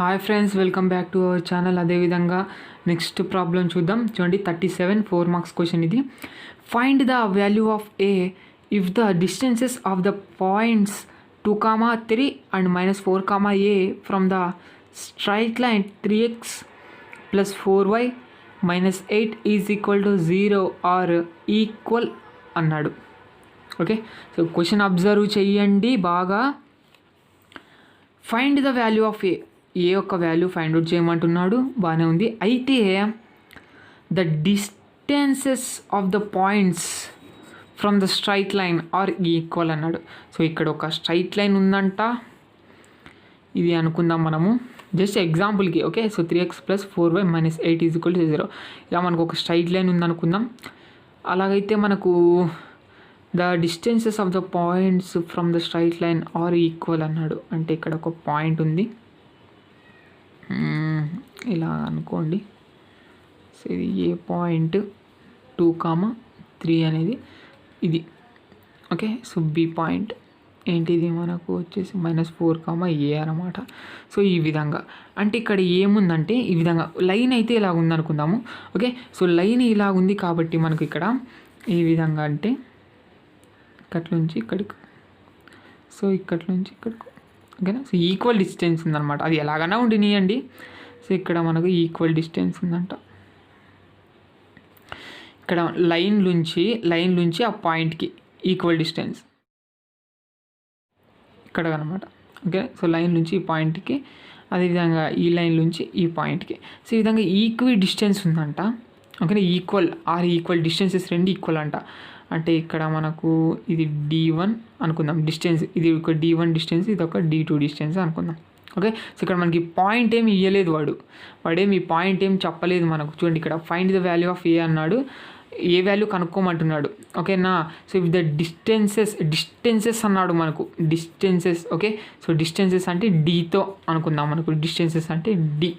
Hi friends, welcome back to our channel. అదేవిధంగా next problem చూద్దాం. చూడండి 37 4 మార్క్స్ క్వశ్చన్ ఇది. Find the value of a if the distances of the points 2, 3 and -4, a from the straight line 3x + 4y - 8 is equal to 0 are equal అన్నాడు. Okay, so question observe చెయ్యండి బాగా. Find the value of a యొక్క value find out చేయమంటున్నాడు, బాగానే ఉంది. అయితే the distances of the points from the straight line are equal అన్నాడు. So ఇక్కడ ఒక స్ట్రైట్ లైన్ ఉందంట, ఇది అనుకుందాం మనము జస్ట్ ఎగ్జాంపుల్కి. Okay, so 3x + 4y - 8 is equal to 0. ఇలా మనకు ఒక స్ట్రైట్ లైన్ ఉందనుకుందాం. అలాగైతే మనకు the distances of the points from the straight line are equal అన్నాడు. అంటే ఇక్కడ ఒక పాయింట్ ఉంది, ఇలా అనుకోండి. సో ఇది ఏ పాయింట్ 2, 3 అనేది ఇది. ఓకే, సో బి పాయింట్ ఏంటిది మనకు వచ్చేసి -4, a అనమాట. సో ఈ విధంగా అంటే ఇక్కడ ఏముందంటే ఈ విధంగా లైన్ అయితే ఇలా ఉందనుకుందాము. ఓకే, సో లైన్ ఇలా ఉంది కాబట్టి మనకు ఇక్కడ ఈ విధంగా అంటే ఇక్కడి నుంచి ఇక్కడికి, సో ఇక్కడి నుంచి ఇక్కడికి. ఓకేనా, సో ఈక్వల్ డిస్టెన్స్ ఉందన్నమాట. అది ఎలాగైనా ఉండినాయండి. సో ఇక్కడ మనకు ఈక్వల్ డిస్టెన్స్ ఉందంట. ఇక్కడ లైన్ నుంచి ఆ పాయింట్కి ఈక్వల్ డిస్టెన్స్ ఇక్కడ అనమాట. ఓకే, సో లైన్ నుంచి ఈ పాయింట్కి, అదేవిధంగా ఈ లైన్ నుంచి ఈ పాయింట్కి. సో ఈ విధంగా ఈక్వల్ డిస్టెన్స్ ఉందంట. ఓకేనా, ఈక్వల్ డిస్టెన్సెస్ రెండు ఈక్వల్ అంట. అంటే ఇక్కడ మనకు ఇది D1 అనుకుందాం డిస్టెన్స్, ఇది ఒక D1 డిస్టెన్స్, ఇది ఒక D2 డిస్టెన్స్ అనుకుందాం. ఓకే, సో ఇక్కడ మనకి పాయింట్ ఏమి ఇవ్వలేదు, వాడేమి పాయింట్ ఏం చెప్పలేదు మనకు. చూడండి ఇక్కడ ఫైండ్ ద వాల్యూ ఆఫ్ ఏ అన్నాడు, ఏ వాల్యూ కనుక్కోమంటున్నాడు. ఓకేనా, సో ఇఫ్ ద డిస్టెన్సెస్ అన్నాడు మనకు, డిస్టెన్సెస్. ఓకే, సో డిస్టెన్సెస్ అంటే డీతో అనుకుందాం మనకు, డిస్టెన్సెస్ అంటే D.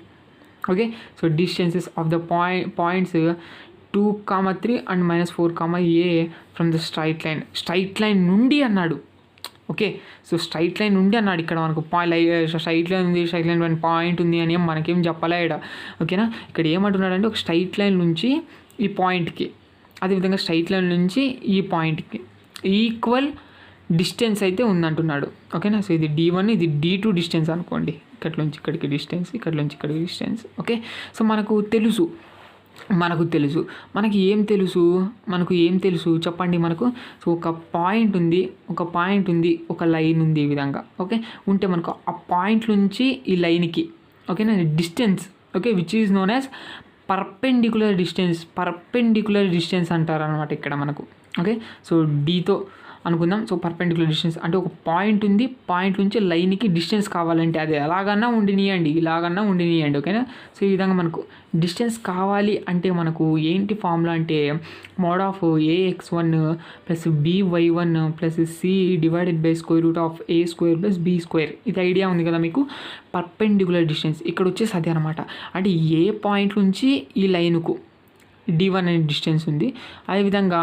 Okay, so distances of the points 2, 3 and -4, a from the straight line నుండి అన్నాడు. ఓకే, సో స్ట్రైట్ లైన్ నుండి అన్నాడు. ఇక్కడ మనకు స్ట్రైట్ లైన్ ఉంది, స్ట్రైట్ లైన్ పాయింట్ ఉంది అని మనకేం చెప్పలే ఇక్కడ. ఓకేనా, ఇక్కడ ఏమంటున్నాడు అంటే ఒక స్ట్రైట్ లైన్ నుంచి ఈ పాయింట్కి, అదేవిధంగా స్ట్రైట్ లైన్ నుంచి ఈ పాయింట్కి ఈక్వల్ డిస్టెన్స్ అయితే ఉందంటున్నాడు. ఓకేనా, సో ఇది D1, ఇది D2 డిస్టెన్స్ అనుకోండి. ఇక్కడ నుంచి ఇక్కడికి డిస్టెన్స్, ఇక్కడ నుంచి ఇక్కడికి డిస్టెన్స్. ఓకే, సో మనకు ఏం తెలుసు చెప్పండి మనకు. సో ఒక పాయింట్ ఉంది, ఒక లైన్ ఉంది ఈ విధంగా. ఓకే, ఉంటే మనకు ఆ పాయింట్ నుంచి ఈ లైన్కి, ఓకేనా, distance. Okay, which is known as perpendicular distance అంటారు అనమాట ఇక్కడ మనకు. ఓకే, సో డీతో అనుకుందాం. సో పర్పెండిక్యులర్ డిస్టెన్స్ అంటే ఒక పాయింట్ ఉంది, పాయింట్ నుంచి లైన్కి డిస్టెన్స్ కావాలంటే అది ఇలాగన్నా ఉండినియండి. ఓకేనా, సో ఈ విధంగా మనకు డిస్టెన్స్ కావాలి అంటే మనకు ఏంటి ఫార్ములా అంటే mode of ax1 + by1 + c / a² + b². ఇది ఐడియా ఉంది కదా మీకు. పర్పెండిక్యులర్ డిస్టెన్స్ ఇక్కడ వచ్చేసి అదే అనమాట. అంటే ఏ పాయింట్ నుంచి ఈ లైన్కు D1 అనే డిస్టెన్స్ ఉంది, అదేవిధంగా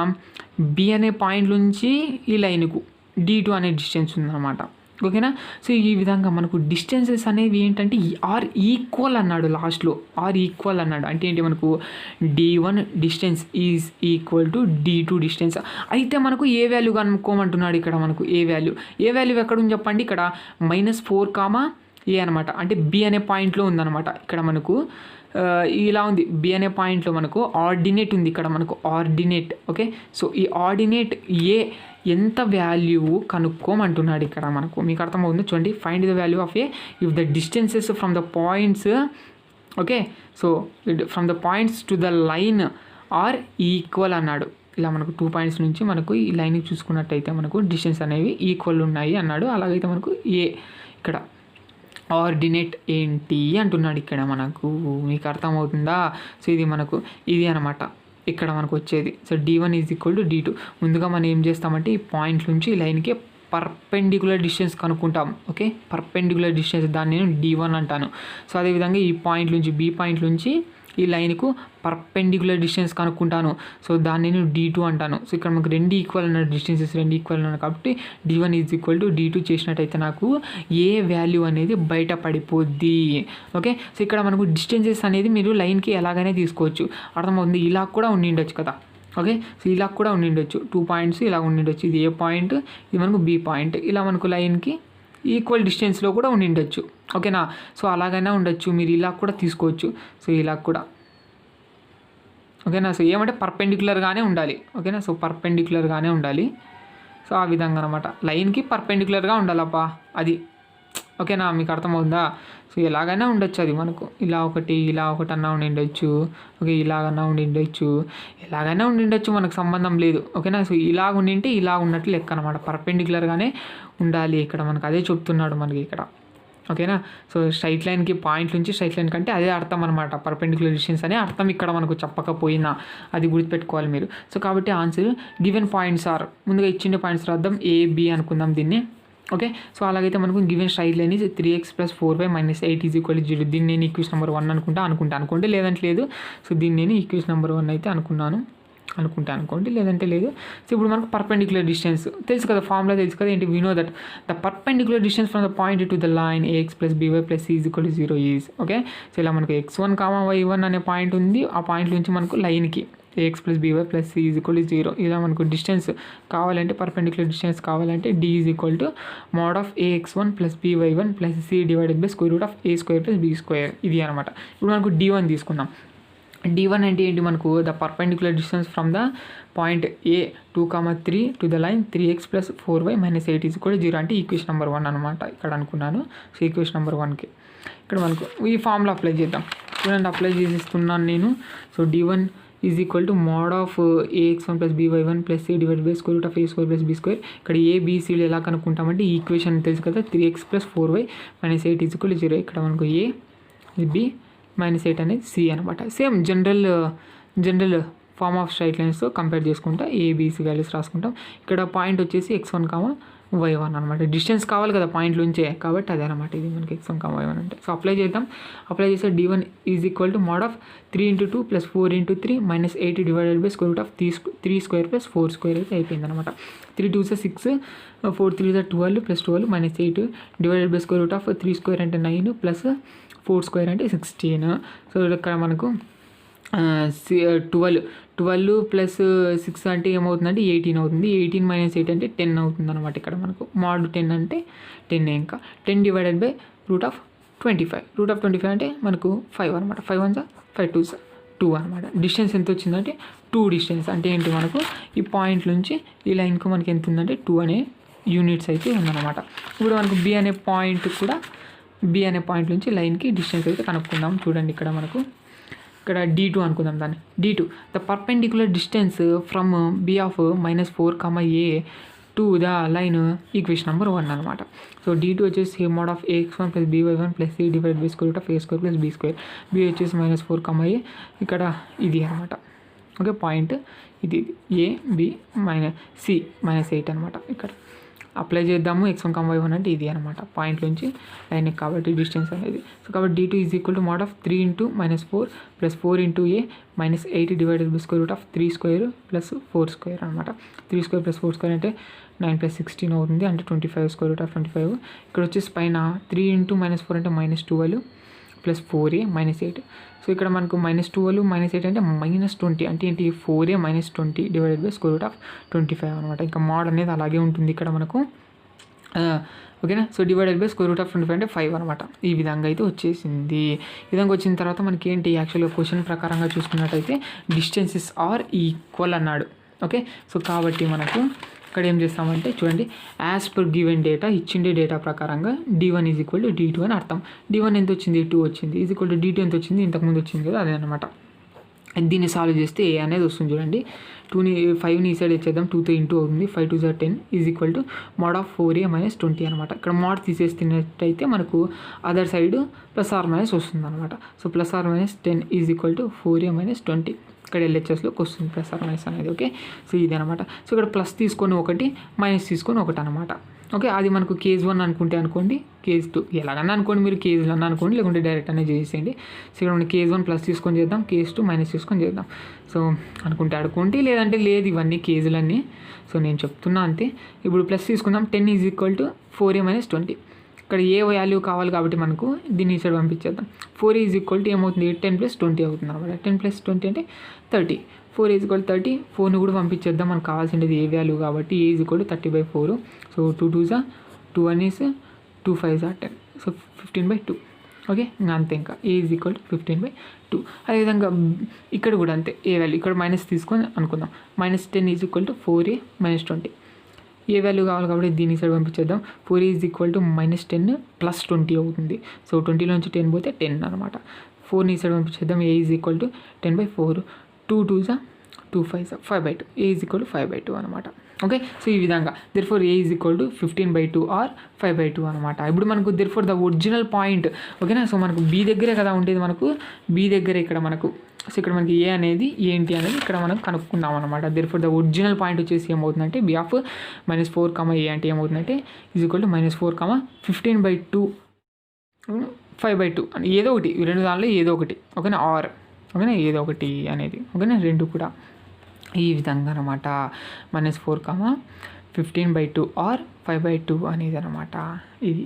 B అనే పాయింట్ నుంచి ఈ లైన్కు D2 అనే డిస్టెన్స్ ఉందన్నమాట. ఓకేనా, సో ఈ విధంగా మనకు డిస్టెన్సెస్ అనేవి ఏంటంటే ఆర్ ఈక్వల్ అన్నాడు లాస్ట్లో. అంటే ఏంటి మనకు D1 distance is equal to D2 distance. అయితే మనకు ఏ వాల్యూ కనుక్కోమంటున్నాడు ఇక్కడ. మనకు ఏ వాల్యూ ఎక్కడుంది చెప్పండి. ఇక్కడ -4, a అనమాట. అంటే B అనే పాయింట్లో ఉందన్నమాట. ఇక్కడ మనకు ఇలా ఉంది, B అనే పాయింట్లో మనకు ఆర్డినేట్ ఉంది, ఇక్కడ మనకు ఆర్డినేట్. ఓకే, సో ఈ ఆర్డినేట్ ఏ ఎంత వాల్యూ కనుక్కోమంటున్నాడు ఇక్కడ మనకు. మీకు అర్థమవుతుంది చూడండి. Find the value of a if the distances from the points, okay, so from the points to the line are equal అన్నాడు. ఇలా మనకు 2 పాయింట్స్ నుంచి మనకు ఈ లైన్కి చూసుకున్నట్టయితే మనకు డిస్టెన్స్ అనేవి ఈక్వల్ ఉన్నాయి అన్నాడు. అలాగైతే మనకు ఏ ఇక్కడ ఆర్డినేట్ ఏంటి అంటున్నాడు ఇక్కడ మనకు. మీకు అర్థమవుతుందా. సో ఇది మనకు ఇది అనమాట ఇక్కడ మనకు వచ్చేది. So D1 is equal to D2. ముందుగా మనం ఏం చేస్తామంటే ఈ పాయింట్ నుంచి ఈ లైన్కి పర్పెండిక్యులర్ డిస్టెన్స్ కనుక్కుంటాం. ఓకే, పర్పెండిక్యులర్ డిస్టెన్స్ దాన్ని నేను D1 అంటాను. సో అదేవిధంగా ఈ పాయింట్ నుంచి B పాయింట్ నుంచి ఈ లైన్కు పర్పెండిక్యులర్ డిస్టెన్స్ కనుక్కుంటాను. సో దాన్ని నేను D2 అంటాను. సో ఇక్కడ మనకు రెండు ఈక్వల్ అన్న డిస్టెన్సెస్ రెండు ఈక్వల్ అన్నాను కాబట్టి D1 = D2 చేసినట్టయితే నాకు ఏ వాల్యూ అనేది బయట పడిపోద్ది. ఓకే, సో ఇక్కడ మనకు డిస్టెన్సెస్ అనేది మీరు లైన్కి ఎలాగైనా తీసుకోవచ్చు. అర్థమవుతుంది. ఇలా కూడా ఉండిండొచ్చు కదా. ఓకే, సో ఇలా కూడా ఉండిండొచ్చు. 2 పాయింట్స్ ఇలా ఉండిండొచ్చు. ఇది A పాయింట్, ఇది మనకు B పాయింట్. ఇలా మనకు లైన్కి ఈక్వల్ డిస్టెన్స్లో కూడా ఉండిండొచ్చు. ఓకేనా, సో అలాగైనా ఉండొచ్చు. మీరు ఇలా కూడా తీసుకోవచ్చు. సో ఇలా కూడా ఓకేనా. సో ఏమంటే పర్పెండిక్యులర్గానే ఉండాలి. ఓకేనా, సో పర్పెండిక్యులర్గానే ఉండాలి. సో ఆ విధంగా అనమాట. లైన్కి పర్పెండిక్యులర్గా ఉండాలప్పా అది. ఓకేనా, మీకు అర్థమవుతుందా. సో ఎలాగైనా ఉండొచ్చు. అది మనకు ఇలా ఒకటి అన్నా ఉండిండొచ్చు. ఓకే, ఇలాగన్నా ఉండిండొచ్చు, ఎలాగైనా ఉండిండొచ్చు, మనకు సంబంధం లేదు. ఓకేనా, సో ఇలాగ ఉండింటే ఇలా ఉన్నట్లు లెక్క అనమాట. పర్పెండిక్యులర్గానే ఉండాలి ఇక్కడ మనకు అదే చెప్తున్నాడు మనకి ఇక్కడ. ఓకేనా, సో స్ట్రైట్ లైన్కి పాయింట్ నుంచి స్ట్రైట్ లైన్ కంటే అదే అర్థం అనమాట. పర్పెండిక్యులర్ డిస్టెన్స్ అనే అర్థం ఇక్కడ మనకు చెప్పకపోయినా అది గుర్తుపెట్టుకోవాలి మీరు. సో కాబట్టి ఆన్సర్ గివెన్ పాయింట్స్ ఆర్, ముందుగా ఇచ్చిన పాయింట్స్ రాద్దాం. A, B అనుకుందాం దీన్ని. ఓకే, సో అలాగైతే మనకు given straight line is 3x + 4y - 8 = 0. దీన్ని నేను ఈక్వేషన్ నెంబర్ 1 అనుకుంటే లేదంటే లేదు. సో దీన్ని నేను ఈక్వేషన్ నెంబర్ 1 అయితే అనుకోండి, లేదంటే లేదు. సో ఇప్పుడు మనకు పర్పెండిక్యులర్ డిస్టెన్స్ తెలుసు కదా, ఫార్ములా తెలుసు కదా. ఏంటి, we know that the perpendicular distance from the point to the line ax + by + c = 0 is. Okay, so ఇలా మనకు x1, y1 అనే పాయింట్ ఉంది. ఆ పాయింట్ నుంచి మనకు లైన్కి ax + by + c = 0. ఇలా మనకు డిస్టెన్స్ కావాలంటే, పర్పెండిక్యులర్ డిస్టెన్స్ కావాలంటే d = mod of ax1 + by1 + c / √a² + b². ఇది అనమాట. ఇప్పుడు మనకు D1 తీసుకుందాం. D1 అంటే ఏంటి, మనకు the perpendicular distance from the point A 2, 3 to the line 3x + 4y - 8 = 0 అంటే ఈక్వేషన్ నెంబర్ 1 అనమాట. ఇక్కడ అనుకున్నాను. సో ఈక్వేషన్ నెంబర్ 1కి ఇక్కడ మనకు ఈ ఫార్ములా అప్లై చేద్దాం. చూడండి, అప్లై చేసిస్తున్నాను నేను. So D1 = mod of ax1 + by1 + c / √a² + b². ఇక్కడ ABCలు ఎలా కనుక్కుంటామంటే ఈ ఈక్వేషన్ తెలుసు కదా, 3x + 4y - 8 = 0. ఇక్కడ మనకు A, B -8 అనేది C అనమాట. Same general form of straight లైన్స్తో కంపేర్ చేసుకుంటా ABC వాల్యూస్ రాసుకుంటాం. ఇక్కడ పాయింట్ వచ్చేసి x1, y1 అనమాట. డిస్టెన్స్ కావాలి కదా పాయింట్ నుంచే, కాబట్టి అదే అనమాట. ఇది మనకి x1, y1 అంటే. సో అప్లై చేద్దాం. అప్లై చేస్తే D1 = mod of 3 × 2 + 4 × 3 - 8 / √3² + 4² అయితే అయిపోయింది అనమాట. 3 2 6, 4 3 12 + 12 - 8 / √3² అంటే 9 + 4² అంటే 16. సో ఇక్కడ మనకు 12 + 6 అంటే ఏమవుతుందంటే 18 అవుతుంది. 18 - 8 అంటే 10 అవుతుంది అనమాట. ఇక్కడ మనకు mod 10 అంటే 10. ఇంకా 10 / √25. √25 అంటే మనకు 5 అనమాట. 5 1 5 2 2 అనమాట. డిస్టెన్స్ ఎంత వచ్చిందంటే 2 డిస్టెన్స్ అంటే ఏంటి, మనకు ఈ పాయింట్ నుంచి ఈ లైన్కు మనకి ఎంత ఉందంటే 2 అనే యూనిట్స్ అయితే ఉందన్నమాట. ఇప్పుడు మనకు B అనే పాయింట్ నుంచి లైన్కి డిస్టెన్స్ అయితే కనుక్కుందాం. చూడండి, ఇక్కడ మనకు ఇక్కడ D2 అనుకుందాం దాన్ని. D2 the perpendicular distance from B of -4, A to the line equation number 1 అనమాట. సో D2 వచ్చేసి mod of ax1 + by1 + c / √a² + b². B వచ్చేసి -4, A ఇక్కడ ఇది అనమాట. ఓకే, పాయింట్ ఇది A, B C -8 అనమాట. ఇక్కడ అప్లై చేద్దాము. x1, y1 అంటే ఇది అనమాట పాయింట్ నుంచి లైన్ కాబట్టి డిస్టెన్స్ అనేది. సో కాబట్టి D2 = mod of 3 × -4 + 4 × A - 8 / √3² + 4² అనమాట. 3² + 4² అంటే 9 + 16 అవుతుంది, అంటే 25 √ 25. ఇక్కడ వచ్చేసి పైన 3 × -4 అంటే -12 + 4A - 8. సో ఇక్కడ మనకు -12 - 8 అంటే -20 అంటే ఏంటి, 4A - 20 / √25 అనమాట. ఇంకా మోడ్ అనేది అలాగే ఉంటుంది ఇక్కడ మనకు. ఓకేనా, సో డివైడెడ్ బై √25 అంటే 5 అనమాట. ఈ విధంగా అయితే వచ్చేసింది. ఈ విధంగా వచ్చిన తర్వాత మనకి ఏంటి, యాక్చువల్గా క్వశ్చన్ ప్రకారంగా చూసుకున్నట్టయితే డిస్టెన్సెస్ ఆర్ ఈక్వల్ అన్నాడు. ఓకే, సో కాబట్టి మనకు ఇక్కడ ఏం చేస్తామంటే చూడండి, యాజ్ పర్ గివెన్ డేటా, ఇచ్చిండే డేటా ప్రకారంగా D1 = D2 అని అర్థం. D1 ఎంత వచ్చింది, 2 వచ్చింది. D2 ఎంత వచ్చింది, ఇంతకుముందు వచ్చింది కదా, అదే అనమాట. దీన్ని సాల్వ్ చేస్తే A అనేది వస్తుంది. చూడండి, 5ని ఈ సైడ్ ఇచ్చేద్దాం. 2 × 2 అవుతుంది. 5 2 10 = mod of 4A - 20 అనమాట. ఇక్కడ మోడ్ తీసేస్తున్నట్టయితే మనకు అదర్ సైడ్ ± వస్తుంది అనమాట. So ±10 = 4A - 20. ఇక్కడ LHSలోకి వస్తుంది ± అనేది. ఓకే, సో ఇది అనమాట. సో ఇక్కడ ప్లస్ తీసుకొని ఒకటి, మైనస్ తీసుకొని ఒకటి అనమాట. ఓకే, అది మనకు కేస్ 1 అనుకోండి, కేస్ 2 ఎలాగన్నా అనుకోండి, మీరు కేస్ 1 అనుకోండి, లేకుంటే డైరెక్ట్ అనేది చేసేయండి. సో ఇక్కడ మనం కేస్ 1 ప్లస్ తీసుకొని చేద్దాం, కేస్ 2 మైనస్ తీసుకొని చేద్దాం. సో అనుకోండి, లేదంటే లేదు, ఇవన్నీ కేజులన్నీ. సో నేను చెప్తున్నా అంతే. ఇప్పుడు ప్లస్ తీసుకుందాం. 10 ఈజ్ ఈక్వల్ టు 4a - 20. ఇక్కడ ఏ వాల్యూ కావాలి కాబట్టి మనకు దీన్ని ఈ సైడ్ పంపించేద్దాం. 4 ఈజ్ ఈక్వల్ టు ఏమవుతుంది, 10 + 20 అవుతుంది అనమాట. 10 + 20 అంటే 30. 4 ఈజ్ ఈక్వల్ 30. 4ని కూడా పంపించేద్దాం, మనకు కావాల్సింది ఏ వాల్యూ కాబట్టి. a is equal to 30/4. So 2 2 = 2 1 is 2 5 = 10. So 15/2. Okay, ఇంకా అంతే. ఇంకా a ఈజ్ ఈక్వల్ టు 15/2. అదేవిధంగా ఇక్కడ కూడా అంతే, ఏ వాల్యూ ఇక్కడ మైనస్ తీసుకొని అనుకుందాం. -10 is equal to 4a - 20. A value కావాలి కాబట్టి దీని సైడ్ పంపించేద్దాం. 4 ఈజ్ ఈక్వల్ టు -10 + 20 అవుతుంది. సో 20లోంచి 10 పోతే 10 అనమాట. 4ని ఈ సైడ్ పంపించేద్దాం. a is equal to 10/4. 2 2 = 2 5 = 5/2. a is equal to 5/2 అనమాట. ఓకే, సో ఈ విధంగా therefore a is equal to 15/2 or 5/2 అనమాట. ఇప్పుడు మనకు therefore ద ఒరిజినల్ పాయింట్. ఓకేనా, సో మనకు b దగ్గరే కదా ఉండేది, మనకు b దగ్గరే ఇక్కడ మనకు. సో ఇక్కడ మనకి ఏ అనేది ఏంటి అనేది ఇక్కడ మనం కనుక్కుందాం అనమాట. therefore ద ఒరిజినల్ పాయింట్ వచ్చేసి ఏమవుతుందంటే b ఆఫ్ -4, a అంటే ఏమవుతుందంటే ఈజ్ ఈక్వల్ టు -4, 15/2 5/2 అని ఏదో ఒకటి, ఈ రెండు దానిలో ఏదో ఒకటి. ఓకేనా, ఆర్ ఓకేనా, ఏదో ఒకటి అనేది. ఓకేనా, రెండు కూడా ఈ విధంగా అనమాట. -4, 15/2 ఆర్ 5/2 అనేది అనమాట. ఇది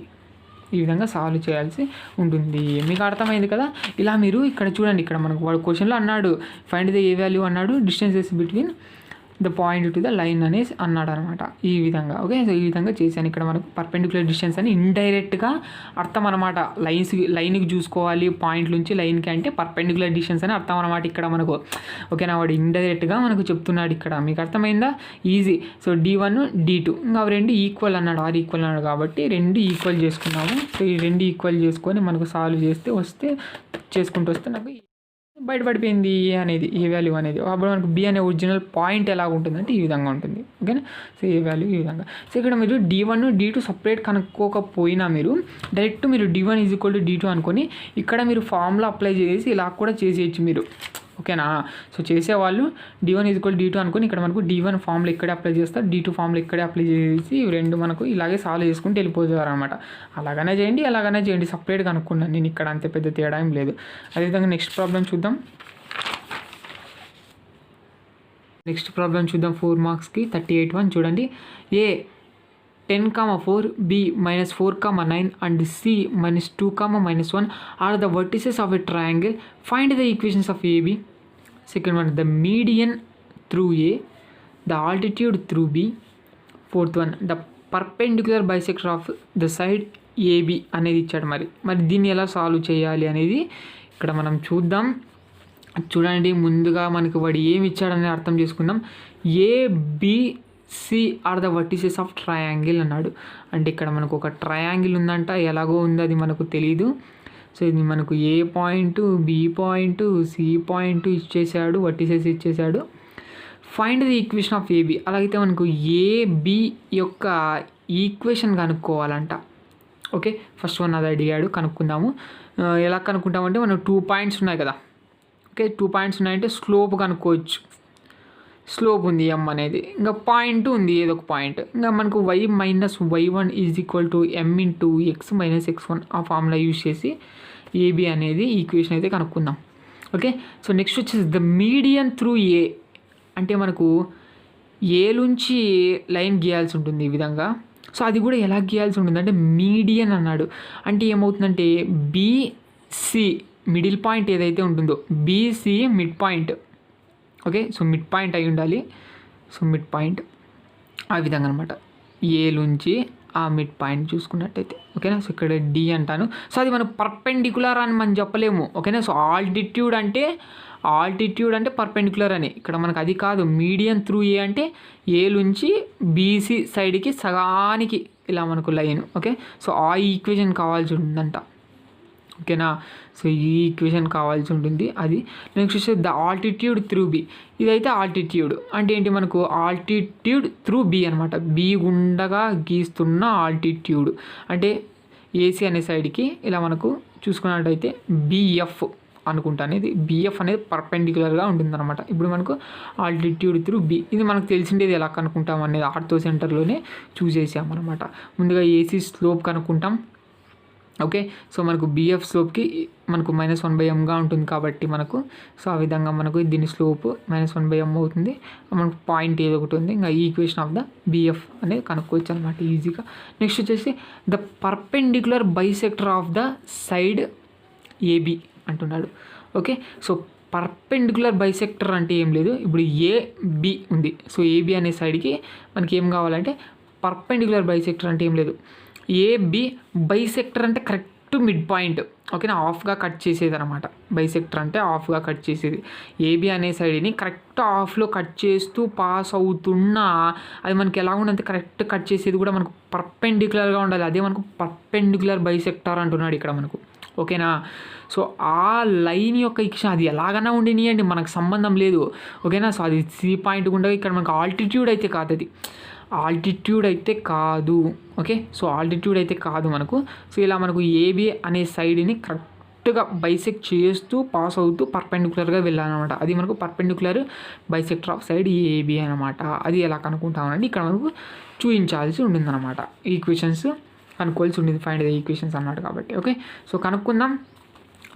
ఈ విధంగా సాల్వ్ చేయాల్సి ఉంటుంది. మీకు అర్థమైంది కదా. ఇలా మీరు ఇక్కడ చూడండి, ఇక్కడ మనకు వాడు క్వశ్చన్లో అన్నాడు ఫైండ్ ద ఏ వాల్యూ అన్నాడు, distances between the point to the line అనేసి అన్నాడు అనమాట. ఈ విధంగా ఓకే, సో ఈ విధంగా చేశాను. ఇక్కడ మనకు పర్పెండిక్యులర్ డిస్టెన్స్ అని ఇండైరెక్ట్గా అర్థం అనమాట. లైన్కి చూసుకోవాలి, పాయింట్ నుంచి లైన్కి అంటే పర్పెండిక్యులర్ డిస్టెన్స్ అని అర్థం అనమాట ఇక్కడ మనకు. ఓకేనా, వాడు ఇండైరెక్ట్గా మనకు చెప్తున్నాడు ఇక్కడ. మీకు అర్థమైందా, ఈజీ. సో D1 D2 ఇంకా రెండు ఈక్వల్ అన్నాడు, ఆర్ ఈక్వల్ అన్నాడు కాబట్టి రెండు ఈక్వల్ చేసుకున్నాము. సో ఈ రెండు ఈక్వల్ చేసుకొని మనకు సాల్వ్ చేసుకుంటూ వస్తే నాకు బయటపడిపోయింది ఏ అనేది, ఏ వాల్యూ అనేది. అప్పుడు మనకు బి అనే ఒరిజినల్ పాయింట్ ఎలా ఉంటుందంటే ఈ విధంగా ఉంటుంది. ఓకేనా, సో ఏ వాల్యూ ఈ విధంగా. సో ఇక్కడ మీరు D1 D2 సపరేట్ కనుక్కోకపోయినా మీరు డైరెక్ట్ మీరు D1 is equal to D2 అనుకొని ఇక్కడ మీరు ఫార్ములా అప్లై చేసి ఇలా కూడా చేసేయచ్చు మీరు. ఓకేనా, సో చేసేవాళ్ళు D1 ఈజ్ ఈక్వల్ D2 అనుకొని ఇక్కడ మనకు D1 ఫార్ములా ఇక్కడే అప్లై చేస్తారు, D2 ఫార్ములా ఇక్కడే అప్లై చేసి రెండు మనకు ఇలాగే సాల్వ్ చేసుకుంటూ వెళ్ళిపోతారు అనమాట. అలాగనే చేయండి, సపరేట్గా అనుకున్నాను నేను ఇక్కడ, అంతే పెద్ద తేడా ఏం లేదు. అదేవిధంగా నెక్స్ట్ ప్రాబ్లం చూద్దాం. 4 మార్క్స్కి 38 చూడండి. ఏ 10, 4, b -4, 9 and c -2, -1 are the vertices of a triangle. Find the equations of AB. Second one, the median through A, the altitude through B. Fourth one, the perpendicular bisector of the side AB అనేది ఇచ్చాడు. మరి దీన్ని ఎలా solve చేయాలి అనేది ఇక్కడ మనం చూద్దాం. చూడండి, ముందుగా మనకి వాడు ఏమి ఇచ్చాడనేది అర్థం చేసుకుందాం. ABC are the vertices of triangle అన్నాడు. అంటే ఇక్కడ మనకు ఒక ట్రయాంగిల్ ఉందంట, ఎలాగో ఉంది అది మనకు తెలీదు. సో ఇది మనకు A point, B point, C point ఇచ్చేసాడు, వర్టిసెస్ ఇచ్చేసాడు. Find the equation of AB. అలాగైతే మనకు ఏబి యొక్క ఈక్వేషన్ కనుక్కోవాలంట. ఓకే, ఫస్ట్ వన్ అది అడిగాడు, కనుక్కుందాము. ఎలా కనుక్కుంటామంటే మనం 2 పాయింట్స్ ఉన్నాయి కదా. ఓకే, 2 పాయింట్స్ ఉన్నాయంటే స్లోప్ కనుక్కోవచ్చు. స్లోప్ ఉంది ఎమ్ అనేది, ఇంకా పాయింట్ ఉంది ఏదో ఒక పాయింట్. ఇంకా మనకు y - y1 is equal to m × x - x1 ఆ ఫార్ములా యూజ్ చేసి ఏబి అనేది ఈక్వేషన్ అయితే కనుక్కుందాం. ఓకే, సో నెక్స్ట్ వచ్చేసి ద మీడియన్ త్రూ ఏ. అంటే మనకు ఏ నుంచి లైన్ గీయాల్సి ఉంటుంది ఈ విధంగా. సో అది కూడా ఎలా గీయాల్సి ఉంటుంది అంటే మీడియన్ అన్నాడు. అంటే ఏమవుతుందంటే బీసీ మిడిల్ పాయింట్ ఏదైతే ఉంటుందో, BC mid point. Okay, so mid point అయి ఉండాలి. సో మిడ్ పాయింట్ ఆ విధంగా అనమాట, ఏ నుంచి ఆ మిడ్ పాయింట్ చూసుకున్నట్టయితే. ఓకేనా, సో ఇక్కడ డి అంటాను. సో అది మనం పర్పెండిక్యులర్ అని మనం చెప్పలేము. ఓకేనా, సో ఆల్టిట్యూడ్ అంటే పర్పెండిక్యులర్ అని. ఇక్కడ మనకు అది కాదు. మీడియన్ త్రూ ఏ అంటే ఏ నుంచి బీసీ సైడ్కి సగానికి ఇలా మనకు లైన్. ఓకే, సో ఆ ఈక్వేషన్ కావాల్సి ఉంటుందంట. ఓకేనా, సో ఈ ఈక్వేషన్ కావాల్సి ఉంటుంది. అది నెక్స్ట్ వచ్చేసి ద ఆల్టిట్యూడ్ త్రూ బి. ఇదైతే ఆల్టిట్యూడ్ అంటే ఏంటి, మనకు ఆల్టిట్యూడ్ త్రూ బి అనమాట. బి గుండగా గీస్తున్న ఆల్టిట్యూడ్ అంటే ఏసీ అనే సైడ్కి ఇలా మనకు చూసుకున్నట్టయితే బిఎఫ్. అనుకుంటాను. ఇది బిఎఫ్ అనేది పర్పెండిక్యులర్గా ఉంటుందన్నమాట. ఇప్పుడు మనకు ఆల్టిట్యూడ్ త్రూ బి, ఇది మనకు తెలిసిండేది ఎలా కనుక్కుంటాం అనేది ఆర్థో సెంటర్లోనే చూసేసామన్నమాట. ముందుగా ఏసీ స్లోప్ కనుక్కుంటాం. ఓకే, సో మనకు బిఎఫ్ స్లోప్కి మనకు -1/mగా ఉంటుంది కాబట్టి మనకు, సో ఆ విధంగా మనకు దీని స్లోప్ -1/m అవుతుంది. మనకు పాయింట్ ఏదో ఒకటి ఉంది, ఇంకా ఈక్వేషన్ ఆఫ్ ద బిఎఫ్ అనేది కనుక్కోవచ్చు అనమాట ఈజీగా. నెక్స్ట్ వచ్చేసి the perpendicular bisector of the side AB అంటున్నాడు. ఓకే, సో పర్పెండిక్యులర్ బైసెక్టర్ అంటే ఏం లేదు, ఇప్పుడు ఏబి ఉంది, సో ఏబి అనే సైడ్కి మనకి ఏం కావాలంటే పర్పెండిక్యులర్ బైసెక్టర్ అంటే ఏం లేదు, ఏబి బైసెక్టర్ అంటే కరెక్ట్ మిడ్ పాయింట్. ఓకేనా, ఆఫ్గా కట్ చేసేది అనమాట. బైసెక్టర్ అంటే ఆఫ్గా కట్ చేసేది. ఏబి అనే సైడ్ని కరెక్ట్ ఆఫ్లో కట్ చేస్తూ పాస్ అవుతున్నా అది మనకి ఎలా ఉండదు, కరెక్ట్ కట్ చేసేది కూడా మనకు పర్పెండిక్యులర్గా ఉండాలి. అదే మనకు పర్పెండిక్యులర్ బైసెక్టర్ అంటున్నాడు ఇక్కడ మనకు. ఓకేనా, సో ఆ లైన్ యొక్క ఈక్వేషన్ అది ఎలాగైనా ఉండినాయండి, మనకు సంబంధం లేదు. ఓకేనా, సో అది సి పాయింట్ ఉండగా ఇక్కడ మనకు ఆల్టిట్యూడ్ అయితే కాదు, అది ఆల్టిట్యూడ్ అయితే కాదు. ఓకే, సో ఆల్టిట్యూడ్ అయితే కాదు మనకు. సో ఇలా మనకు ఏబి అనే సైడ్ని కరెక్ట్గా బైసెక్ట్ చేస్తూ పాస్ అవుతూ పర్పెండిక్యులర్గా వెళ్ళాలన్నమాట. అది మనకు perpendicular bisector of side AB అనమాట. అది ఎలా కనుక్కుంటామండి, ఇక్కడ మనకు చూపించాల్సి ఉంటుందన్నమాట. ఈక్వేషన్స్ కనుక్కోవాల్సి ఉంటుంది, ఫైండ్ ద ఈక్వేషన్స్ అన్నాడు కాబట్టి. ఓకే, సో కనుక్కుందాం.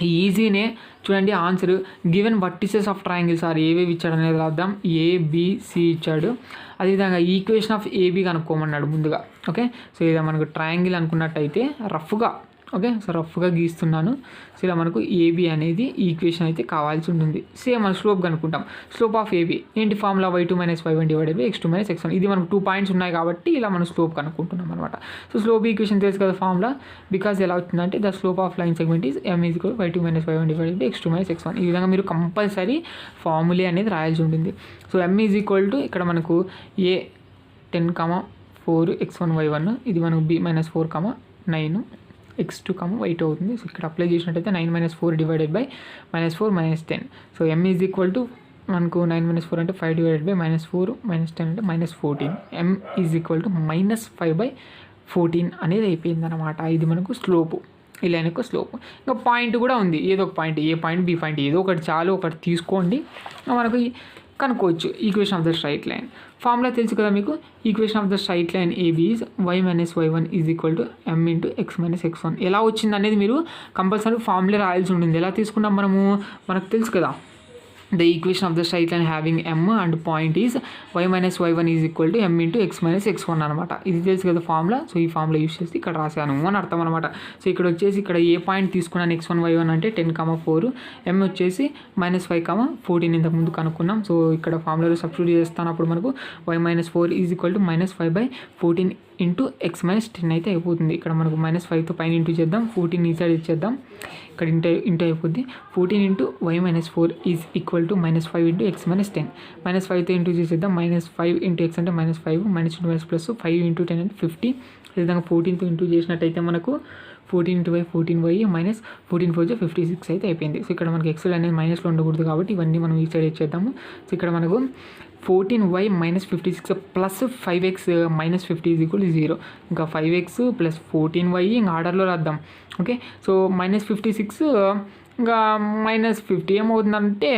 ఈజీనే చూడండి answer. Given vertices of triangles are ఏవేవి ఇచ్చాడు అనేది రాద్దాం. ఏబిసి ఇచ్చాడు. అదేవిధంగా ఈక్వేషన్ ఆఫ్ ఏబి కనుక్కోమన్నాడు ముందుగా. ఓకే, సో ఇలా మనకు ట్రయాంగిల్ అనుకున్నట్టయితే రఫ్గా, ఓకే, సో రఫ్గా గీస్తున్నాను. సో ఇలా మనకు ఏబి అనేది ఈక్వేషన్ అయితే కావాల్సి ఉంటుంది. సేమ్ మనం స్లోప్ కనుక్కుంటాం. స్లోప్ ఆఫ్ ఏబి ఏంటి, formula y2 - y1 divided by x2 - x1. ఇది మనకు 2 పాయింట్స్ ఉన్నాయి కాబట్టి ఇలా మనం స్లోప్ కనుక్కుంటున్నాం అనమాట. సో స్లోప్ ఈక్వేషన్ తెలుసు కదా ఫార్ములా, బికాజ్ ఎలా అవుతుందంటే the slope of line segment is m = y2 - y1 divided by x2 - x1. ఈ విధంగా మీరు కంపల్సరీ ఫార్ములే అనేది రాయాల్సి ఉంటుంది. సో m = ఇక్కడ మనకు a 10, 4 x1 y1, ఇది మనకు b - 4, 9 x2, y2 అవుతుంది. సో ఇక్కడ అప్లై చేసినట్టయితే 9 - 4 డివైడెడ్ బై -4 - 10. సో m = మనకు 9 - 4 అంటే 5 డివైడెడ్ బై -4 - 10 అంటే -14. m = -5/14 అనేది అయిపోయింది అనమాట. ఇది మనకు స్లోపు, ఈ లైన్ యొక్క స్లోప్. ఇంకా పాయింట్ కూడా ఉంది, ఏదో ఒక point, A point B point ఏదో ఒకటి చాలు, ఒకటి తీసుకోండి, మనకు కనుక్కోవచ్చు. Equation of the straight line formula తెలుసు కదా మీకు. Equation of the straight line AB is y - y1 = m × x - x1. ఎలా వచ్చింది అనేది మీరు కంపల్సరీ ఫార్ములా రాయాల్సి ఉంటుంది. ఎలా తీసుకున్నాం మనకు తెలుసు కదా. The equation of the straight line having m and point is y - y1 = m × x - x1 అనమాట. ఇది తెలుసు కదా ఫార్ములా. సో ఈ ఫార్ములా యూస్ చేసి ఇక్కడ రాశాను అని అర్థం అనమాట. సో ఇక్కడ వచ్చేసి ఇక్కడ ఏ పాయింట్ తీసుకున్నాను x1 y1 అంటే 10, 4, m వచ్చేసి -5, 14 ఇంతకుముందు కనుక్కున్నాం. సో ఇక్కడ ఫార్ములాలో సబ్స్టిట్యూట్ చేస్తాను. అప్పుడు మనకు y - 4 = -5/14 × x - 10 అయితే అయిపోతుంది. ఇక్కడ మనకు -5తో పైన ఇంటూ చేద్దాం, 14 ఈ సైడ్ ఇచ్చేద్దాం, ఇక్కడ ఇంటూ అయిపోద్ది. 14 × y - 4 = -5 × x - 10. -5తో ఇంటూ చేసేద్దాం, -5 × x అంటే -5, -2 ప్లస్ 5 × 10 అంటే 50. అదేవిధంగా 14తో ఇంటూ చేసినట్టయితే మనకు 14 × 14y -14 4 56 అయితే అయిపోయింది. సో ఇక్కడ మనకి ఎక్స్ఎల్ అనేది మైనస్లో ఉండకూడదు కాబట్టి ఇవన్నీ మనం ఈ సైడ్ ఇచ్చేద్దాము. సో ఇక్కడ మనకు 14y - 56 ప్లస్ 5x - 50 = 0. ఇంకా 5x ప్లస్ 14y ఇంకా ఆర్డర్లో రాద్దాం. ఓకే, సో -56 ఇంకా -50 ఏమవుతుందంటే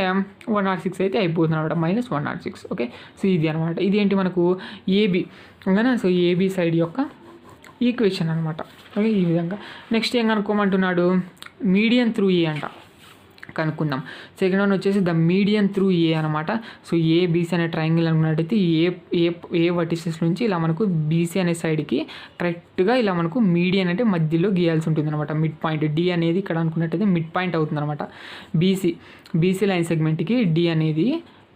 106 అయితే అయిపోతుంది అనమాట, -106. ఓకే, సో ఇది అనమాట. ఇది ఏంటి మనకు ఏబి, ఓకేనా. సో ఏబి సైడ్ యొక్క ఈక్వేషన్ అనమాట. ఓకే, ఈ విధంగా. నెక్స్ట్ ఏం కనుక్కోమంటున్నాడు, మీడియన్ త్రూ ఏ అంట కనుక్కుందాం. సెకండ్ వన్ వచ్చేసి ద మీడియన్ త్రూ ఏ అనమాట. సో ఏబీసీ అనే ట్రయాంగిల్ అనుకున్నట్టయితే ఏ వర్టిసెస్ నుంచి ఇలా మనకు బీసీ అనే సైడ్కి కరెక్ట్గా ఇలా మనకు మీడియన్ అంటే మధ్యలో గీయాల్సి ఉంటుంది అనమాట. మిడ్ పాయింట్ డి అనేది ఇక్కడ అనుకున్నట్టయితే మిడ్ పాయింట్ అవుతుంది అనమాట. బీసీ లైన్ సెగ్మెంట్కి డి అనేది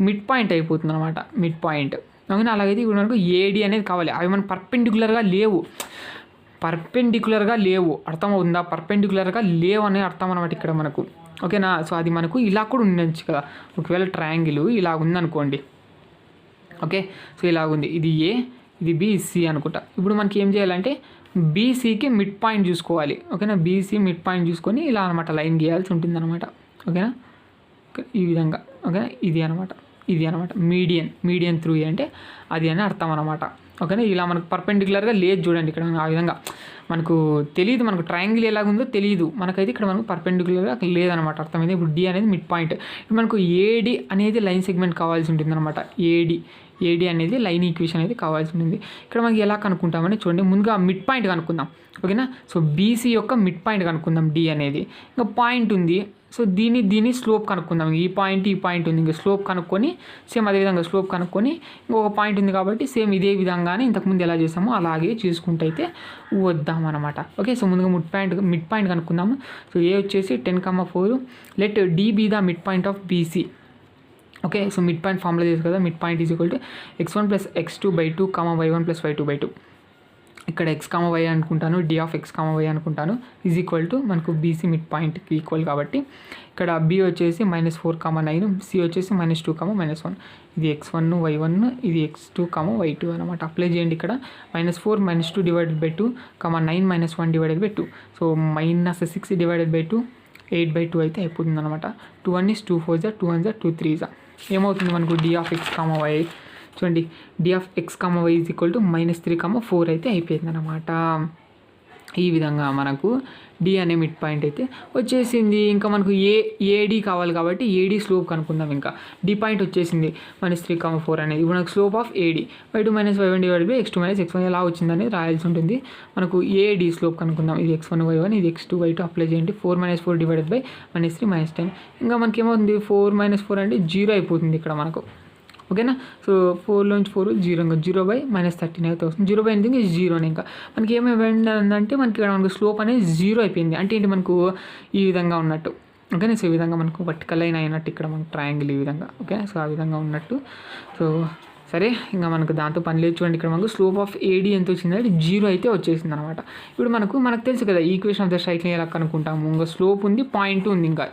మిడ్ పాయింట్ అయిపోతుంది అనమాట, మిడ్ పాయింట్. ఓకేనా, అలాగైతే ఇప్పుడు మనకు ఏడి అనేది కావాలి. అవి మన పర్పెండిక్యులర్గా లేవు, అర్థమవుతుందా? పర్పెండిక్యులర్గా లేవు అనే అర్థం అనమాట ఇక్కడ మనకు. ఓకేనా, సో అది మనకు ఇలా కూడా ఉండొచ్చు కదా. ఒకవేళ ట్రయాంగిల్ ఇలా ఉందనుకోండి, ఓకే, సో ఇలాగుంది, ఇది ఏ, ఇది బి, సి అనుకుంటా. ఇప్పుడు మనకి ఏం చేయాలంటే బీసీకి మిడ్ పాయింట్ చూసుకోవాలి. ఓకేనా, బీసీ మిడ్ పాయింట్ చూసుకొని ఇలా అనమాట లైన్ గీయాల్సి ఉంటుంది అనమాట. ఓకేనా, ఈ విధంగా. ఓకేనా, ఇది అనమాట. ఇది అనమాట. మీడియన్ త్రూ ఏ అంటే అది అని అర్థం అనమాట. ఓకేనా. ఇలా మనకు పర్పెండిక్యులర్గా లేదు చూడండి ఇక్కడ ఆ విధంగా మనకు తెలియదు, మనకు ట్రయాంగిల్ ఎలాగుందో తెలియదు, మనకైతే ఇక్కడ మనకు పర్పెండిక్యులర్గా లేదనమాట. అర్థమైంది. ఇప్పుడు డి అనేది మిడ్ పాయింట్. ఇప్పుడు మనకు ఏడి అనేది లైన్ సెగ్మెంట్ కావాల్సి ఉంటుంది అనమాట. ఏడి అనేది లైన్ ఈక్వేషన్ అనేది కావాల్సి ఉంటుంది. ఇక్కడ మనకి ఎలా కనుక్కుంటామని చూడండి. ముందుగా మిడ్ పాయింట్ కనుక్కుందాం. ఓకేనా. సో బీసీ యొక్క మిడ్ పాయింట్ కనుక్కుందాం. డి అనేది ఇంకా పాయింట్ ఉంది. సో దీని స్లోప్ కనుక్కుందాం. ఈ పాయింట్ ఉంది, ఇంకా స్లోప్ కనుక్కొని సేమ్ అదేవిధంగా స్లోప్ కనుక్కొని ఇంకొక పాయింట్ ఉంది కాబట్టి సేమ్ ఇదే విధంగానే ఇంతకుముందు ఎలా చేసామో అలాగే చేసుకుంటూ అయితే వద్దాం అనమాట. ఓకే. సో ముందుగా మిడ్ పాయింట్ కనుక్కుందాము. సో ఏ వచ్చేసి 10,4. Let D be the mid point of BC. Okay. So mid point formula చేసి కదా, mid point is equal to x1 + x2/2, y1 + y2/2. ఇక్కడ x, y అనుకుంటాను, డి ఆఫ్ x, y అనుకుంటాను, is equal to మనకు BC mid పాయింట్కి equal కాబట్టి ఇక్కడ B వచ్చేసి -4, 9, సి వచ్చేసి -2, -1. ఇది x1, y1, ఇది x2, y2 అనమాట. అప్లై చేయండి. ఇక్కడ -4 - 2 / 2, 9 - 1 / 2. సో -6 / 2, 8/2 అయితే అయిపోతుంది అనమాట. 2 1 is 2 4 is 2 1 is 2 3 is. ఏమవుతుంది మనకు డి ఆఫ్ x, y చూడండి. D of x, y is equal to -3, 4 అయితే అయిపోయింది అనమాట. ఈ విధంగా మనకు డి అనే మిడ్ పాయింట్ అయితే వచ్చేసింది. ఇంకా మనకు ఏడి కావాలి కాబట్టి ఏడి స్లోప్ కనుక్కుందాం. ఇంకా డి పాయింట్ వచ్చేసింది -3, 4 అనేది. ఇప్పుడు మనకు slope of AD y2 - y1 / x2 - x1 ఎలా వచ్చిందనేది రాయాల్సి ఉంటుంది. మనకు ఏడి స్లోప్ కనుక్కుందాం. ఇది x1 y1, ఇది x2 y2 అప్లై చేయండి. 4 - 4 / -3 - 10. ఇంకా మనకి ఏమవుతుంది 4 - 4 అంటే 0 అయిపోతుంది ఇక్కడ మనకు. ఓకేనా. సో 4లోంచి 4 0, ఇంకా 0/-13 అయితే వస్తుంది. 0/anything is 0. ఇంకా మనకి ఏమైందంటే మనకి ఇక్కడ మనకు స్లోప్ అనేది 0 అయిపోయింది. అంటే ఏంటి మనకు ఈ విధంగా ఉన్నట్టు. ఓకేనా. సో ఈ విధంగా మనకు వర్టికల్ లైన్ అయినట్టు ఇక్కడ మనకు ట్రయాంగిల్ ఈ విధంగా. ఓకే. సో ఆ విధంగా ఉన్నట్టు. సో సరే, ఇంకా మనకు దాంతో పని లేదు. చూడండి ఇక్కడ మనకు స్లోప్ ఆఫ్ ఏడి ఎంత వచ్చిందంటే 0 అయితే వచ్చేసింది అనమాట. ఇప్పుడు మనకు తెలుసు కదా equation of the straight line ఎలా కనుక్కుంటాము. ఇంకా స్లోప్ ఉంది, పాయింట్ ఉంది, ఇంకా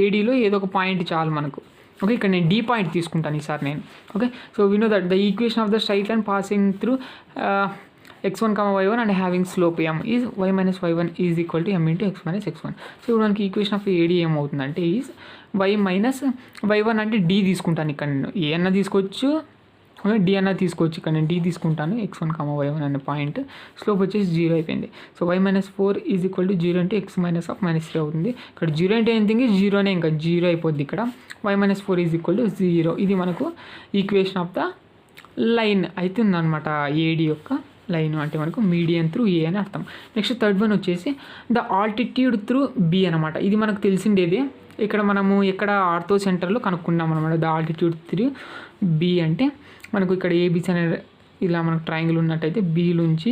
ఏడీలో ఏదో ఒక పాయింట్ చాలు మనకు. ఓకే. ఇక్కడ నేను డి పాయింట్ తీసుకుంటాను ఈసారి నేను. Okay. So we know that the equation of the straight line passing through x1, y1 and having slope m is y - y1 is equal to m × x - x1. So ఇప్పుడు మనకి equation of AD ఏమవుతుందంటే is y - y1 అంటే D తీసుకుంటాను ఇక్కడ నేను. ఏ అన్న తీసుకోవచ్చు, D అన్న తీసుకోవచ్చు. ఇక్కడ నేను డి తీసుకుంటాను. x1, y1 అనే పాయింట్. స్లోప్ వచ్చేసి 0 అయిపోయింది. So y - 4 is equal to 0 × x - -3 అవుతుంది. ఇక్కడ 0 అంటే ఎనీథింగ్ 0నే, ఇంకా 0 అయిపోద్ది ఇక్కడ. y - 4 is equal to 0. ఇది మనకు ఈక్వేషన్ ఆఫ్ ద లైన్ అయితే ఉందన్నమాట. ఏడి యొక్క లైన్ అంటే మనకు మీడియన్ త్రూ ఏ అని అర్థం. నెక్స్ట్ థర్డ్ వన్ వచ్చేసి ద ఆల్టిట్యూడ్ త్రూ బి అనమాట. ఇది మనకు తెలిసిండేది. ఇక్కడ మనము ఎక్కడ ఆర్థో సెంటర్లో కనుక్కున్నాం అనమాట. ద ఆల్టిట్యూడ్ త్రూ బి అంటే మనకు ఇక్కడ ఏబిసి అనే ఇలా మనకు ట్రయాంగిల్ ఉన్నట్టయితే బి నుంచి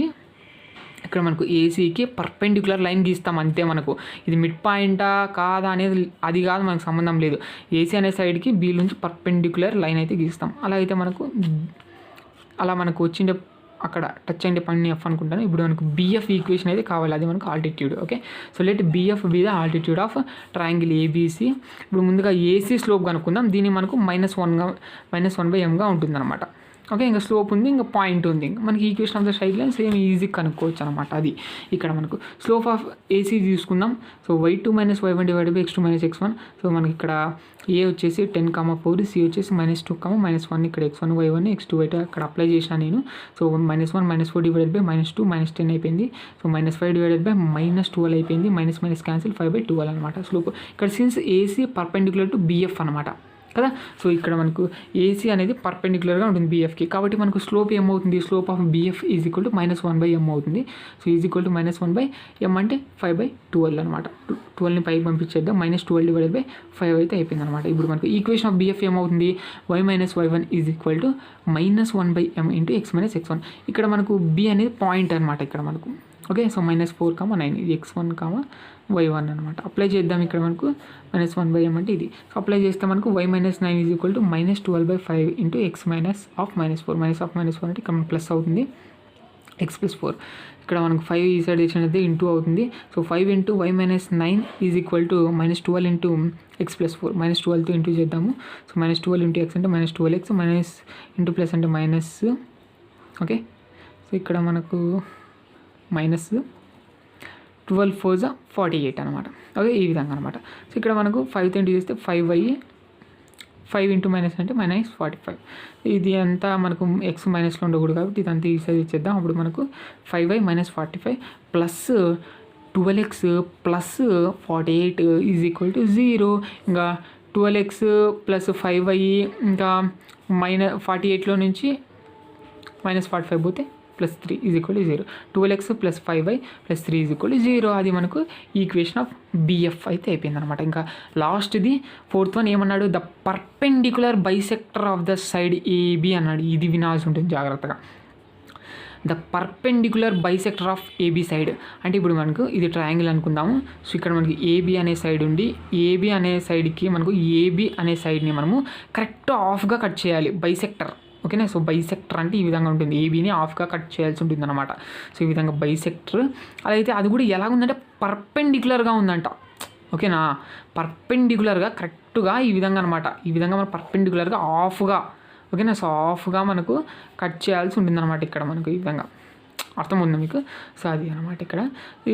ఇక్కడ మనకు ఏసీకి పర్పెండిక్యులర్ లైన్ గీస్తాం అంతే. మనకు ఇది మిడ్ పాయింటా కాదా అనేది అది కాదు, మనకు సంబంధం లేదు. ఏసీ అనే సైడ్కి బి నుంచి పర్పెండిక్యులర్ లైన్ అయితే గీస్తాం. అలా అయితే మనకు వచ్చిండే అక్కడ టచ్ అయ్యే పని ఎఫ్ అనుకుంటాను. ఇప్పుడు మనకు బిఎఫ్ ఈక్వేషన్ అయితే కావాలి, అది మనకు altitude. Okay. So let BF be the altitude of triangle ABC. ఇప్పుడు ముందుగా ఏసీ స్లోప్ కనుక్కుందాం. దీన్ని మనకు -1/m ఉంటుందన్నమాట. ఓకే. ఇంకా స్లోప్ ఉంది, ఇంకా పాయింట్ ఉంది. మనకి equation of the straight line same easy కనుక్కోవచ్చు అనమాట. అది ఇక్కడ మనకు స్లోప్ ఆఫ్ ఏసీ తీసుకుందాం. So y2 - y1 / x2 - x1. So మనకి ఇక్కడ ఏ వచ్చేసి 10,4, సి వచ్చేసి -2, -1. ఇక్కడ x1 y1 x2 y2 అక్కడ అప్లై చేసిన నేను. సో -1 - 4 / -2 -10 అయిపోయింది. సో -5 / -12 అయిపోయింది. మైనస్ క్యాన్సిల్ 5/12 అనమాట స్లోప్. ఇక్కడ since AC perpendicular to BF అనమాట కదా. సో ఇక్కడ మనకు ఏసీ అనేది పర్పెండిక్యులర్గా ఉంటుంది బిఎఫ్కి. కాబట్టి మనకు స్లోప్ ఏమవుతుంది, slope of BF is equal to -1/m అవుతుంది. So is equal to -1/m అంటే 5/12 అనమాట. 12ని పైకి పంపించేద్దాం. -12 / 5 అయితే అయిపోయింది అనమాట. ఇప్పుడు మనకు ఈక్వేషన్ ఆఫ్ బిఎఫ్ ఏమవుతుంది, y - y1 is equal to -1/m × x - x1. ఇక్కడ మనకు బి అనేది పాయింట్ అనమాట ఇక్కడ మనకు. ఓకే. సో -4, 9 ఇది x1, y1 అనమాట. అప్లై చేద్దాం. ఇక్కడ మనకు -1/m అంటే ఇది. సో అప్లై చేస్తే మనకు y - 9 is equal to -12/5 × x - -4 అంటే ఇక్కడ మనకు ప్లస్ అవుతుంది x + 4. ఇక్కడ మనకు 5 ఈ సైడ్ చేసినట్లయితే ఇంటూ అవుతుంది. So 5 × y - 9 is equal to -12 × x + 4. -12తో ఇంటూ చేద్దాము. సో -12 × x అంటే -12x, మైనస్ ఇంటూ ప్లస్ అంటే మైనస్. ఓకే. సో ఇక్కడ మనకు -12 4 48 అనమాట. ఓకే. ఈ విధంగా అనమాట. సో ఇక్కడ మనకు 5తో ఇంటూ చేస్తే 5/, 5 ఇంటూ మైనస్ అంటే -45. ఇది అంతా మనకు ఎక్స్ మైనస్లో ఉండకూడదు కాబట్టి ఇదంతా ఈ సైడ్ ఇచ్చేద్దాం. అప్పుడు మనకు 5y - 45 plus 12x plus 48 is equal to 0. ఇంకా 12x ప్లస్ 5y ఇంకా -48లో నుంచి -45 పోతే +3 is equal to 0. 12x plus 5y plus 3 is equal to 0. అది మనకు ఈక్వేషన్ ఆఫ్ బిఎఫ్ అయితే అయిపోయింది అనమాట. ఇంకా లాస్ట్ది 4th వన్ ఏమన్నాడు, the perpendicular bisector of the side AB అన్నాడు. ఇది వినాల్సి ఉంటుంది జాగ్రత్తగా. The perpendicular bisector of AB side అంటే ఇప్పుడు మనకు ఇది ట్రయాంగిల్ అనుకుందాము. సో ఇక్కడ మనకి ఏబీ అనే సైడ్ ఉండి ఏబీ అనే సైడ్కి మనకు ఏబీ అనే సైడ్ని మనము కరెక్ట్ హాఫ్గా కట్ చేయాలి, బైసెక్టర్. ఓకేనా. సో బైసెక్టర్ అంటే ఈ విధంగా ఉంటుంది, ఏబీని హాఫ్గా కట్ చేయాల్సి ఉంటుంది అనమాట. సో ఈ విధంగా బైసెక్టర్. అదైతే అది కూడా ఎలా ఉందంటే పర్పెండిక్యులర్గా ఉందంట. ఓకేనా, పర్పెండిక్యులర్గా కరెక్ట్గా ఈ విధంగా అనమాట. ఈ విధంగా మనం పర్పెండిక్యులర్గా హాఫ్గా, ఓకేనా. సో హాఫ్గా మనకు కట్ చేయాల్సి ఉంటుంది అనమాట ఇక్కడ మనకు ఈ విధంగా. అర్థం ఉందా మీకు? సో అది అనమాట ఇక్కడ.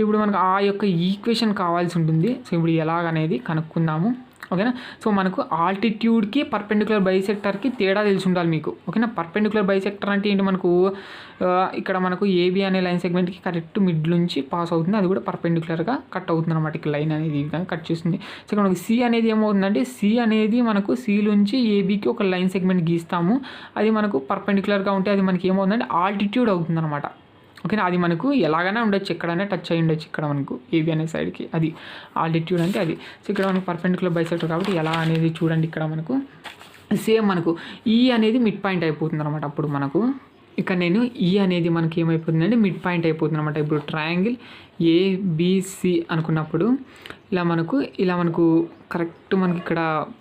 ఇప్పుడు మనకు ఆ యొక్క ఈక్వేషన్ కావాల్సి ఉంటుంది. సో ఇప్పుడు ఎలాగనేది కనుక్కుందాము. ఓకేనా. సో మనకు ఆల్టిట్యూడ్కి పర్పెండిక్యులర్ బైసెక్టర్కి తేడా తెలిసి ఉండాలి మీకు. ఓకేనా. పర్పెండిక్యులర్ బైసెక్టర్ అంటే ఏంటి, మనకు ఇక్కడ మనకు ఏబీ అనే లైన్ సెగ్మెంట్కి కరెక్ట్ మిడ్ నుంచి పాస్ అవుతుంది, అది కూడా పర్పెండిక్యులర్గా కట్ అవుతుంది అనమాట. ఇక్కడ లైన్ అనేది ఈ విధంగా కట్ చేస్తుంది. సో ఇక్కడ మనకు సి అనేది ఏమవుతుందంటే, సి అనేది మనకు సి నుంచి ఏబీకి ఒక లైన్ సెగ్మెంట్ గీస్తాము. అది మనకు పర్పెండిక్యులర్గా ఉంటే అది మనకి ఏమవుతుందంటే ఆల్టిట్యూడ్ అవుతుంది అనమాట. ఓకేనా. అది మనకు ఎలాగైనా ఉండొచ్చు, ఎక్కడైనా టచ్ అయ్యి ఉండొచ్చు ఇక్కడ మనకు ఏబీ అనే సైడ్కి. అది ఆల్టిట్యూడ్ అంటే అది. సో ఇక్కడ మనకు పర్పెండిక్యులర్ బైసెక్టర్ కాబట్టి ఎలా అనేది చూడండి. ఇక్కడ మనకు సేమ్ మనకు ఈ అనేది మిడ్ పాయింట్ అయిపోతుంది అనమాట. అప్పుడు మనకు ఇక్కడ నేను ఈ అనేది మనకి ఏమైపోతుందంటే మిడ్ పాయింట్ అయిపోతుంది అనమాట. ఇప్పుడు ట్రయాంగిల్ ఏబిసి అనుకున్నప్పుడు ఇలా మనకు కరెక్ట్ మనకి ఇక్కడ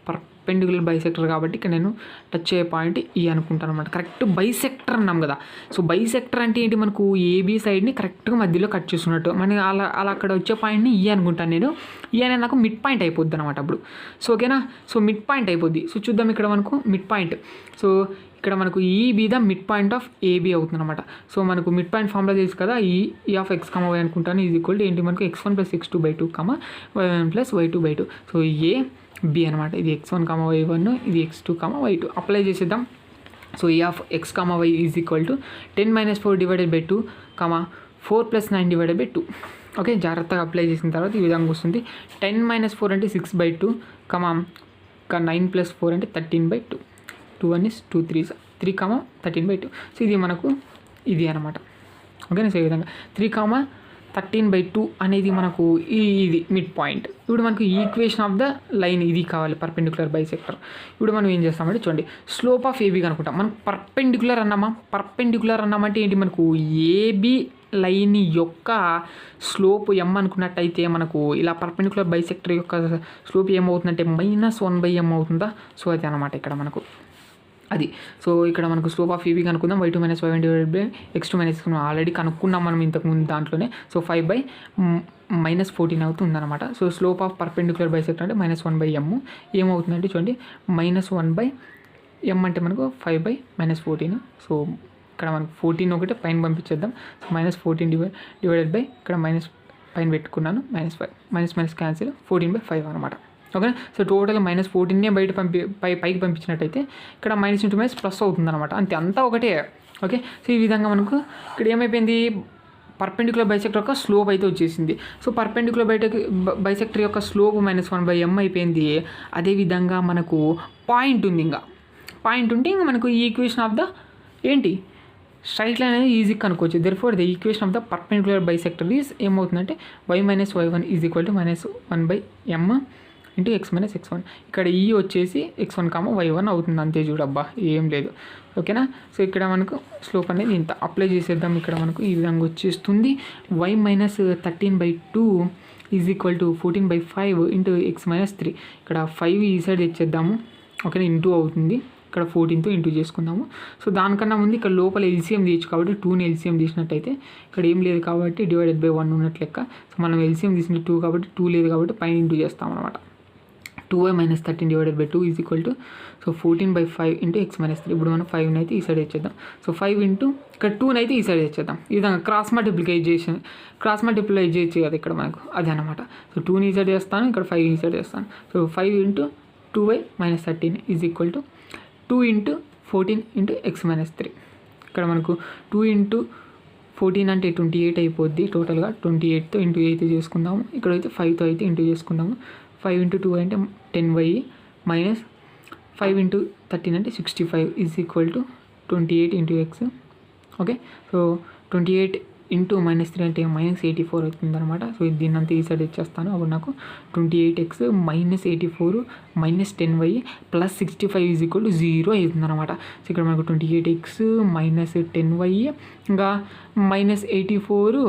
పర్పెండిక్యులర్ బైసెక్టర్ కాబట్టి ఇక్కడ నేను టచ్ అయ్యే పాయింట్ ఈ అనుకుంటాను అనమాట. కరెక్ట్ బైసెక్టర్ అన్నాం కదా. సో బైసెక్టర్ అంటే ఏంటి, మనకు ఏబీ సైడ్ని కరెక్ట్గా మధ్యలో కట్ చేస్తున్నట్టు. మన అలా అక్కడ వచ్చే పాయింట్ని ఈ అనుకుంటాను నేను. ఈ అనేది నాకు మిడ్ పాయింట్ అయిపోద్ది అనమాట అప్పుడు. సో ఓకేనా. సో మిడ్ పాయింట్ అయిపోద్ది. సో చూద్దాం ఇక్కడ మనకు మిడ్ పాయింట్. సో ఇక్కడ మనకు ఈ be the mid point of AB అవుతుంది అనమాట. సో మనకు మిడ్ పాయింట్ ఫార్ములా తెలుసు కదా, ఈ ఆఫ్ ఎక్స్ వై అనుకుంటాను ఈజ్ ఈక్వల్ టు ఏంటి మనకు x1 + x2/2 y1 + y2/2. So A B అనమాట. ఇది x1, y1, ఇది x2, y2 అప్లై చేసేద్దాం. సో ఈ of x, y is equal to 10 - 4/2, 4 + 9/2. Okay, జాగ్రత్తగా అప్లై చేసిన తర్వాత ఈ విధంగా వస్తుంది. 10 - 4 అంటే 6/2, 9 + 4 అంటే 13/2. 2 1 is 2 3 3, 13/2. సో ఇది మనకు ఇది అనమాట. ఓకేనా. సో ఈ విధంగా 3, 13/2 అనేది మనకు ఇది మిడ్ పాయింట్. ఇప్పుడు మనకు ఈక్వేషన్ ఆఫ్ ద లైన్ ఇది కావాలి, పర్పెండిక్యులర్ బైసెక్టర్. ఇప్పుడు మనం ఏం చేస్తామంటే చూడండి, స్లోప్ ఆఫ్ ఏబీ కనుకుంటాం. మనం పర్పెండిక్యులర్ అన్నామంటే ఏంటి, మనకు ఏబీ లైన్ యొక్క స్లోప్ m అనుకున్నట్టయితే మనకు ఇలా పర్పెండిక్యులర్ బైసెక్టర్ యొక్క స్లోప్ ఏమవుతుందంటే -1/m అవుతుందా. సో అది అనమాట ఇక్కడ మనకు అది. సో ఇక్కడ మనకు స్లోప్ ఆఫ్ ఏబీ కనుక్కుందాం. y2 - y1 x2 - x1 already కనుక్కున్నాం మనం ఇంతకుముందు దాంట్లోనే. సో 5/-14 అవుతుంది అనమాట. So slope of perpendicular bisector అంటే -1/m ఏమవుతుందంటే చూడండి, -1/m అంటే మనకు 5/-14. సో ఇక్కడ మనకు 14 ఒకటి పైన పంపించేద్దాం. సో -14 డివైడెడ్ బై ఇక్కడ మైనస్ పైన పెట్టుకున్నాను -5 మైనస్ క్యాన్సిల్ 14/5 అనమాట. ఓకే. సో టోటల్ -14నే బయట పైకి పంపించినట్టయితే ఇక్కడ -× ప్లస్ అవుతుంది అనమాట. అంతే, అంతా ఒకటే. ఓకే. సో ఈ విధంగా మనకు ఇక్కడ ఏమైపోయింది, పర్పెండిక్యులర్ బైసెక్టర్ యొక్క స్లోప్ అయితే వచ్చేసింది. సో పర్పెండిక్యులర్ బైసెక్టర్ యొక్క స్లోప్ -1/m అయిపోయింది. అదేవిధంగా మనకు పాయింట్ ఉంది, పాయింట్ ఉంటే ఇంకా మనకు ఈ ఈక్వేషన్ ఆఫ్ ద ఏంటి స్ట్రైట్ లైన్ అనేది ఈజీ కనుక్కోవచ్చు. Therefore the equation of the perpendicular bisector is ఏమవుతుందంటే y - y1 is equal to -1/m into x - x1. ఇక్కడ ఈ వచ్చేసి x1, y1 అవుతుంది. అంతే చూడబ్బా, ఏం లేదు. ఓకేనా. సో ఇక్కడ మనకు స్లోప్ అనేది ఇంత అప్లై చేసేద్దాం. ఇక్కడ మనకు ఈ విధంగా వచ్చేస్తుంది. y - 13/2 is equal to 14/5 into x - 3. ఇక్కడ 5 ఈ సైడ్ తెచ్చేద్దాము. ఓకేనా, ఇంటూ అవుతుంది. ఇక్కడ 14తో ఇంటూ చేసుకుందాము. సో దానికన్నా ముందు ఇక్కడ లోపల ఎల్సిఎం తీయచ్చు కాబట్టి 2ని ఎల్సిఎం తీసినట్టయితే ఇక్కడ ఏం లేదు కాబట్టి /1 ఉన్నట్లు లెక్క. సో మనం ఎల్సిఎం తీసిన 2 కాబట్టి 2 లేదు కాబట్టి పైన ఇంటూ చేస్తాం అనమాట. 2y - 13/2 is equal to so 14/5 into x - 3. ఇప్పుడు మనం 5ని అయితే ఈ సైడ్ తెచ్చేద్దాం. సో 5 ఇంటూ ఇక్కడ 2ని అయితే ఈ సైడ్ తెచ్చేద్దాం. ఈ విధంగా క్రాస్ మల్టిప్లై చేయొచ్చు కదా ఇక్కడ మనకు, అది అనమాట. సో 2ని ఈ సైడ్ చేస్తాను, ఇక్కడ 5 ఈ సైడ్ చేస్తాను. So 5 into 2y minus 13 is equal to 2 into 14 into X minus 3. ఇక్కడ మనకు 2 ఇంటూ 14 అంటే 28 అయిపోద్ది. టోటల్గా 28తో ఇంటూ అయితే చేసుకుందాము. ఇక్కడైతే 5తో అయితే ఇంటూ చేసుకుందాము. 5 ఇంటూ 2 అంటే 10y మైనస్ 5 ఇంటూ 13 అంటే 65 is equal to 28 into X. Okay, so 28 into -3 అంటే -84 అవుతుంది అనమాట. సో దీన్ని అంతా ఈ సైడ్ ఇచ్చేస్తాను. అప్పుడు నాకు 28x -84 -10y plus 65 is equal to 0 అవుతుంది అనమాట. సో ఇక్కడ మనకు 28x -10y ఇంకా -84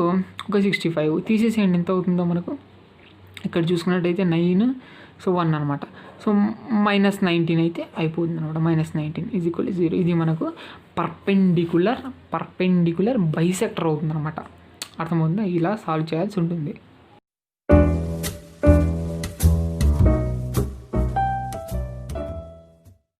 ఒక 65 తీసేసేయండి. ఎంత అవుతుందో మనకు ఇక్కడ చూసుకున్నట్టయితే 9 సో 1 అనమాట. సో -19 అయితే అయిపోతుంది అనమాట. -19 ఈజ్ ఈక్వల్ టు 0. ఇది మనకు పర్పెండిక్యులర్ బైసెక్టర్ అవుతుంది అనమాట. అర్థమవుతుందా? ఇలా సాల్వ్ చేయాల్సి ఉంటుంది.